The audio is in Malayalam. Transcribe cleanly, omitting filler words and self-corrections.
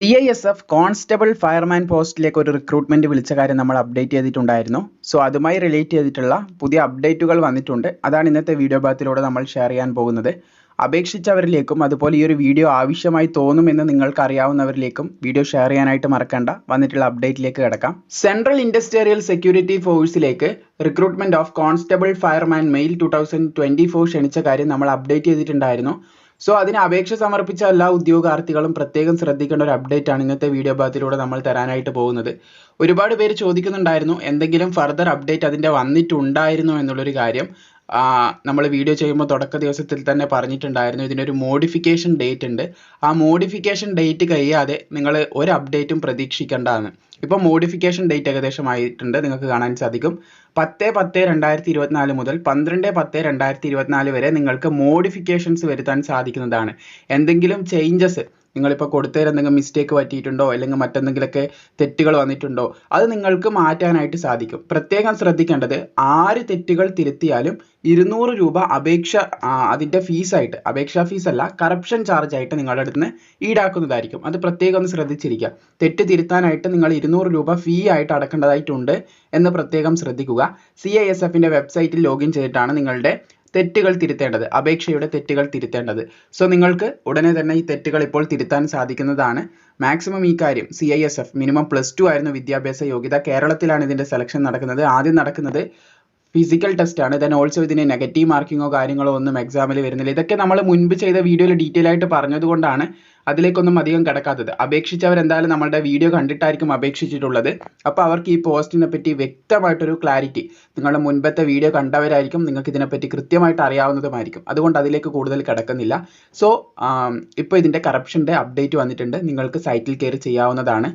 CISF കോൺസ്റ്റബിൾ ഫയർമാൻ പോസ്റ്റിലേക്ക് ഒരു റിക്രൂട്ട്മെന്റ് വിളിച്ച കാര്യം നമ്മൾ അപ്ഡേറ്റ് ചെയ്തിട്ടുണ്ടായിരുന്നു. സോ അതുമായി റിലേറ്റ് ചെയ്തിട്ടുള്ള പുതിയ അപ്ഡേറ്റുകൾ വന്നിട്ടുണ്ട്. അതാണ് ഇന്നത്തെ വീഡിയോ ഭാഗത്തിലൂടെ നമ്മൾ ഷെയർ ചെയ്യാൻ പോകുന്നത്. അപേക്ഷിച്ചവരിലേക്കും അതുപോലെ ഈ ഒരു വീഡിയോ ആവശ്യമായി തോന്നുമെന്ന് നിങ്ങൾക്ക് അറിയാവുന്നവരിലേക്കും വീഡിയോ ഷെയർ ചെയ്യാനായിട്ട് മറക്കണ്ട. വന്നിട്ടുള്ള അപ്ഡേറ്റിലേക്ക് കിടക്കാം. സെൻട്രൽ ഇൻഡസ്ട്രിയൽ സെക്യൂരിറ്റി ഫോഴ്സിലേക്ക് recruitment of constable fireman male 2024 ക്ഷണിച്ച കാര്യം നമ്മൾ അപ്ഡേറ്റ് ചെയ്തിട്ടുണ്ടായിരുന്നു. സോ അതിന് അപേക്ഷ സമർപ്പിച്ച എല്ലാ ഉദ്യോഗാർത്ഥികളും പ്രത്യേകം ശ്രദ്ധിക്കേണ്ട ഒരു അപ്ഡേറ്റ് ആണ് ഇന്നത്തെ വീഡിയോ ഭാഗത്തിലൂടെ നമ്മൾ തരാനായിട്ട് പോകുന്നത്. ഒരുപാട് പേര് ചോദിക്കുന്നുണ്ടായിരുന്നു എന്തെങ്കിലും ഫർദർ അപ്ഡേറ്റ് അതിൻ്റെ വന്നിട്ടുണ്ടായിരുന്നോ എന്നുള്ളൊരു കാര്യം. നമ്മൾ വീഡിയോ ചെയ്യുമ്പോൾ തുടക്ക ദിവസത്തിൽ തന്നെ പറഞ്ഞിട്ടുണ്ടായിരുന്നു ഇതിനൊരു മോഡിഫിക്കേഷൻ ഡേറ്റ് ഉണ്ട്. ആ മോഡിഫിക്കേഷൻ ഡേറ്റ് കഴിയാതെ നിങ്ങൾ ഒരു അപ്ഡേറ്റും പ്രതീക്ഷിക്കേണ്ടതാണ്. ഇപ്പോൾ മോഡിഫിക്കേഷൻ ഡേറ്റ് ഏകദേശം ആയിട്ടുണ്ട്, നിങ്ങൾക്ക് കാണാൻ സാധിക്കും. 10/10/2024 മുതൽ 12/10/2024 വരെ നിങ്ങൾക്ക് മോഡിഫിക്കേഷൻസ് വരുത്താൻ സാധിക്കുന്നതാണ്. എന്തെങ്കിലും ചേഞ്ചസ് നിങ്ങളിപ്പോൾ കൊടുത്തതിൽ എന്തെങ്കിലും മിസ്റ്റേക്ക് പറ്റിയിട്ടുണ്ടോ അല്ലെങ്കിൽ മറ്റെന്തെങ്കിലുമൊക്കെ തെറ്റുകൾ വന്നിട്ടുണ്ടോ അത് നിങ്ങൾക്ക് മാറ്റാനായിട്ട് സാധിക്കും. പ്രത്യേകം ശ്രദ്ധിക്കേണ്ടത്, ആര് തെറ്റുകൾ തിരുത്തിയാലും 200 രൂപ അതിൻ്റെ ഫീസായിട്ട്, അപേക്ഷാ ഫീസല്ല, കറപ്ഷൻ ചാർജ് ആയിട്ട് നിങ്ങളുടെ അടുത്ത് നിന്ന് ഈടാക്കുന്നതായിരിക്കും. അത് പ്രത്യേകം ഒന്ന് ശ്രദ്ധിച്ചിരിക്കുക. തെറ്റ് തിരുത്താനായിട്ട് നിങ്ങൾ 200 രൂപ ഫീ ആയിട്ട് അടക്കേണ്ടതായിട്ടുണ്ട് എന്ന് പ്രത്യേകം ശ്രദ്ധിക്കുക. CISFൻ്റെ വെബ്സൈറ്റിൽ ലോഗിൻ ചെയ്തിട്ടാണ് നിങ്ങളുടെ തെറ്റുകൾ തിരുത്തേണ്ടത്, അപേക്ഷയുടെ തെറ്റുകൾ തിരുത്തേണ്ടത്. സോ നിങ്ങൾക്ക് ഉടനെ തന്നെ ഈ തെറ്റുകൾ ഇപ്പോൾ തിരുത്താൻ സാധിക്കുന്നതാണ്. മാക്സിമം ഈ കാര്യം CISF മിനിമം +2 ആയിരുന്നു വിദ്യാഭ്യാസ യോഗ്യത. കേരളത്തിലാണ് ഇതിൻ്റെ സെലക്ഷൻ നടക്കുന്നത്. ആദ്യം നടക്കുന്നത് ഫിസിക്കൽ ടെസ്റ്റ് ആണ്. ദെൻ ഓൾസോ ഇതിന് നെഗറ്റീവ് മാർക്കിങ്ങോ കാര്യങ്ങളോ ഒന്നും എക്സാമിൽ വരുന്നില്ല. ഇതൊക്കെ നമ്മൾ മുൻപ് ചെയ്ത വീഡിയോയിൽ ഡീറ്റെയിൽ ആയിട്ട് പറഞ്ഞതുകൊണ്ടാണ് അതിലേക്കൊന്നും അധികം കിടക്കാത്തത്. അപേക്ഷിച്ചവർ എന്തായാലും നമ്മളുടെ വീഡിയോ കണ്ടിട്ടായിരിക്കും അപേക്ഷിച്ചിട്ടുള്ളത്. അപ്പോൾ അവർക്ക് ഈ പോസ്റ്റിനെ പറ്റി വ്യക്തമായിട്ടൊരു ക്ലാരിറ്റി, നിങ്ങളുടെ മുൻപത്തെ വീഡിയോ കണ്ടവരായിരിക്കും, നിങ്ങൾക്ക് ഇതിനെപ്പറ്റി കൃത്യമായിട്ട് അറിയാവുന്നതുമായിരിക്കും. അതുകൊണ്ട് അതിലേക്ക് കൂടുതൽ കിടക്കുന്നില്ല. സോ ഇപ്പോൾ ഇതിൻ്റെ കറപ്ഷൻ്റെ അപ്ഡേറ്റ് വന്നിട്ടുണ്ട്, നിങ്ങൾക്ക് സൈറ്റിൽ കയറി ചെയ്യാവുന്നതാണ്.